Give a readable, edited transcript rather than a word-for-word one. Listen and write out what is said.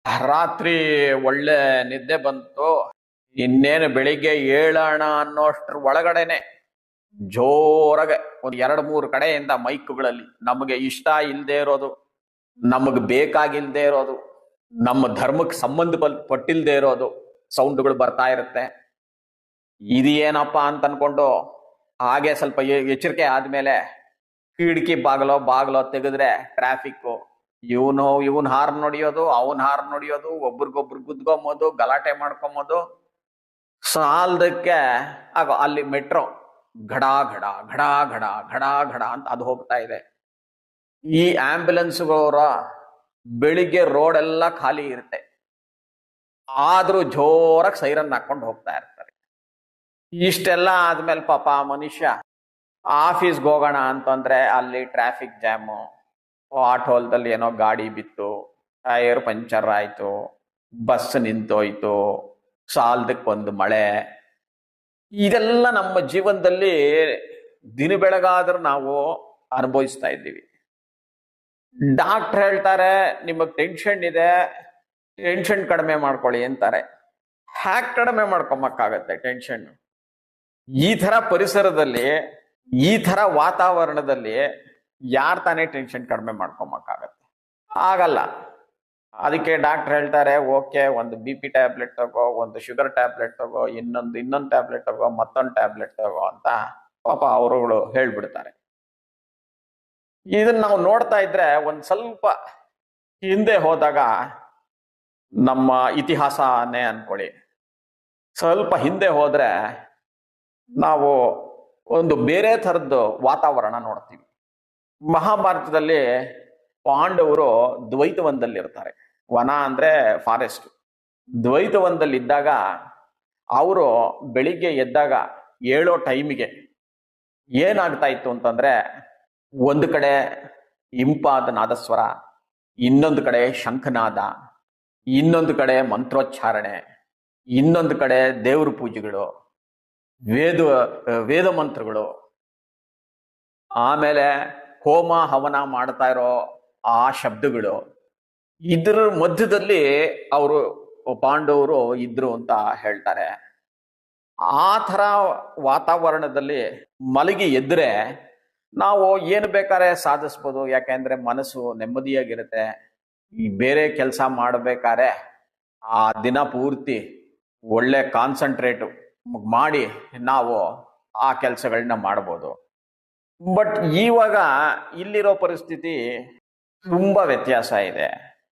ರಾತ್ರಿ ಒಳ್ಳೆ ನಿದ್ದೆ ಬಂತು. ಇನ್ನೇನು ಬೆಳಿಗ್ಗೆ ಏಳೋಣ ಅನ್ನೋಷ್ಟ್ರ ಒಳಗಡೆನೆ ಜೋರಾಗೆ ಒಂದ್ 2-3 ಕಡೆಯಿಂದ ಮೈಕ್ಗಳಲ್ಲಿ ನಮಗೆ ಇಷ್ಟ ಇಲ್ದೇ ಇರೋದು, ನಮಗ್ ಬೇಕಾಗಿಲ್ದೇ ಇರೋದು, ನಮ್ಮ ಧರ್ಮಕ್ಕೆ ಪಟ್ಟಿಲ್ದೇ ಇರೋದು ಸೌಂಡ್ಗಳು ಬರ್ತಾ ಇರುತ್ತೆ. ಇದೇನಪ್ಪ ಅಂತ ಅನ್ಕೊಂಡು ಹಾಗೆ ಸ್ವಲ್ಪ ಎಚ್ಚರಿಕೆ ಆದ್ಮೇಲೆ ಕಿಟಕಿ ಬಾಗ್ಲೋ ತೆಗೆದ್ರೆ ಟ್ರಾಫಿಕ್, ಇವನ್ ಹಾರ್ನ್ ಹೊಡಿಯೋದು, ಅವನ್ ಹಾರ್ನ್ ಹೊಡಿಯೋದು, ಒಬ್ರಿಗೊಬ್ರು ಗುದ್ಕೊಂಬೋದು, ಗಲಾಟೆ ಮಾಡ್ಕೊಂಬೋದು. ಸಾಲದಕ್ಕೆ ಅಲ್ಲಿ ಮೆಟ್ರೋ ಘಡ ಘಡ ಘಡ ಘಡ ಘಡ ಘಡ ಅಂತ ಅದು ಹೋಗ್ತಾ ಇದೆ. ಈ ಆಂಬ್ಯುಲೆನ್ಸ್ಗಳವರ ಬೆಳಿಗ್ಗೆ ರೋಡ್ ಎಲ್ಲ ಖಾಲಿ ಇರುತ್ತೆ, ಆದ್ರೂ ಜೋರಾಗಿ ಸೈರನ್ ಹಾಕೊಂಡು ಹೋಗ್ತಾ ಇರ್ತಾರೆ. ಇಷ್ಟೆಲ್ಲ ಆದ್ಮೇಲೆ ಪಾಪ ಮನುಷ್ಯ ಆಫೀಸ್ಗೆ ಹೋಗೋಣ ಅಂತಂದ್ರೆ ಅಲ್ಲಿ ಟ್ರಾಫಿಕ್ ಜಾಮು, ಆಟೋಲ್ದಲ್ಲಿ ಏನೋ ಗಾಡಿ ಬಿತ್ತು, ಟೈರ್ ಪಂಚರ್ ಆಯ್ತು, ಬಸ್ ನಿಂತೋಯ್ತು, ಸಾಲದಕ್ಕೆ ಒಂದು ಮಳೆ. ಇದೆಲ್ಲ ನಮ್ಮ ಜೀವನದಲ್ಲಿ ದಿನ ಬೆಳಗಾದ್ರೂ ನಾವು ಅನುಭವಿಸ್ತಾ ಇದ್ದೀವಿ. ಡಾಕ್ಟರ್ ಹೇಳ್ತಾರೆ ನಿಮಗ್ ಟೆನ್ಷನ್ ಇದೆ, ಟೆನ್ಷನ್ ಕಡಿಮೆ ಮಾಡ್ಕೊಳ್ಳಿ ಅಂತಾರೆ. ಹ್ಯಾಕ್ ಕಡಿಮೆ ಮಾಡ್ಕೊಮಕ್ಕಾಗತ್ತೆ ಟೆನ್ಷನ್? ಈ ತರ ಪರಿಸರದಲ್ಲಿ, ಈ ತರ ವಾತಾವರಣದಲ್ಲಿ ಯಾರ್ ತಾನೇ ಟೆನ್ಷನ್ ಕಡಿಮೆ ಮಾಡ್ಕೊಮಕ್ಕಾಗತ್ತೆ? ಆಗಲ್ಲ. ಅದಕ್ಕೆ ಡಾಕ್ಟರ್ ಹೇಳ್ತಾರೆ, ಓಕೆ ಒಂದು BP ಟ್ಯಾಬ್ಲೆಟ್ ತಗೋ, ಒಂದು ಶುಗರ್ ಟ್ಯಾಬ್ಲೆಟ್ ತಗೋ, ಇನ್ನೊಂದು ಟ್ಯಾಬ್ಲೆಟ್ ತಗೋ, ಮತ್ತೊಂದು ಟ್ಯಾಬ್ಲೆಟ್ ತಗೋ ಅಂತ ಪಾಪ ಅವರುಗಳು ಹೇಳ್ಬಿಡ್ತಾರೆ. ಇದನ್ನ ನಾವು ನೋಡ್ತಾ ಇದ್ರೆ ಒಂದ್ ಸ್ವಲ್ಪ ಹಿಂದೆ ಹೋದಾಗ, ನಮ್ಮ ಇತಿಹಾಸನೇ ಅನ್ಕೊಳ್ಳಿ, ಸ್ವಲ್ಪ ಹಿಂದೆ ಹೋದ್ರೆ ನಾವು ಒಂದು ಬೇರೆ ಥರದ್ದು ವಾತಾವರಣ ನೋಡ್ತೀವಿ. ಮಹಾಭಾರತದಲ್ಲಿ ಪಾಂಡವರು ದ್ವೈತವನದಲ್ಲಿರ್ತಾರೆ. ವನ ಅಂದ್ರೆ ಫಾರೆಸ್ಟ್. ದ್ವೈತವನದಲ್ಲಿದ್ದಾಗ ಅವರು ಬೆಳಿಗ್ಗೆ ಎದ್ದಾಗ ಏಳೋ ಟೈಮಿಗೆ ಏನಾಗ್ತಾ ಇತ್ತು ಅಂತಂದ್ರೆ, ಒಂದು ಕಡೆ ಇಂಪಾದ ನಾದಸ್ವರ, ಇನ್ನೊಂದು ಕಡೆ ಶಂಖನಾದ, ಇನ್ನೊಂದು ಕಡೆ ಮಂತ್ರೋಚ್ಚಾರಣೆ, ಇನ್ನೊಂದು ಕಡೆ ದೇವ್ರ ಪೂಜೆಗಳು, ವೇದ ಮಂತ್ರಗಳು, ಆಮೇಲೆ ಹೋಮ ಹವನ ಮಾಡ್ತಾ ಇರೋ ಆ ಶಬ್ದಗಳು. ಇದ್ರ ಮಧ್ಯದಲ್ಲಿ ಅವರು ಪಾಂಡವರು ಇದ್ರು ಅಂತ ಹೇಳ್ತಾರೆ. ಆ ಥರ ವಾತಾವರಣದಲ್ಲಿ ಮಲಗಿ ಎದ್ರೆ ನಾವು ಏನು ಬೇಕಾದ್ರೆ ಸಾಧಿಸ್ಬೋದು. ಯಾಕೆಂದ್ರೆ ಮನಸ್ಸು ನೆಮ್ಮದಿಯಾಗಿರುತ್ತೆ. ಈ ಬೇರೆ ಕೆಲಸ ಮಾಡಬೇಕಾದ್ರೆ ಆ ದಿನ ಪೂರ್ತಿ ಒಳ್ಳೆ ಕಾನ್ಸಂಟ್ರೇಟ್ ಮಾಡಿ ನಾವು ಆ ಕೆಲಸಗಳನ್ನ ಮಾಡ್ಬೋದು. ಬಟ್ ಇವಾಗ ಇಲ್ಲಿರೋ ಪರಿಸ್ಥಿತಿ ತುಂಬಾ ವ್ಯತ್ಯಾಸ ಇದೆ.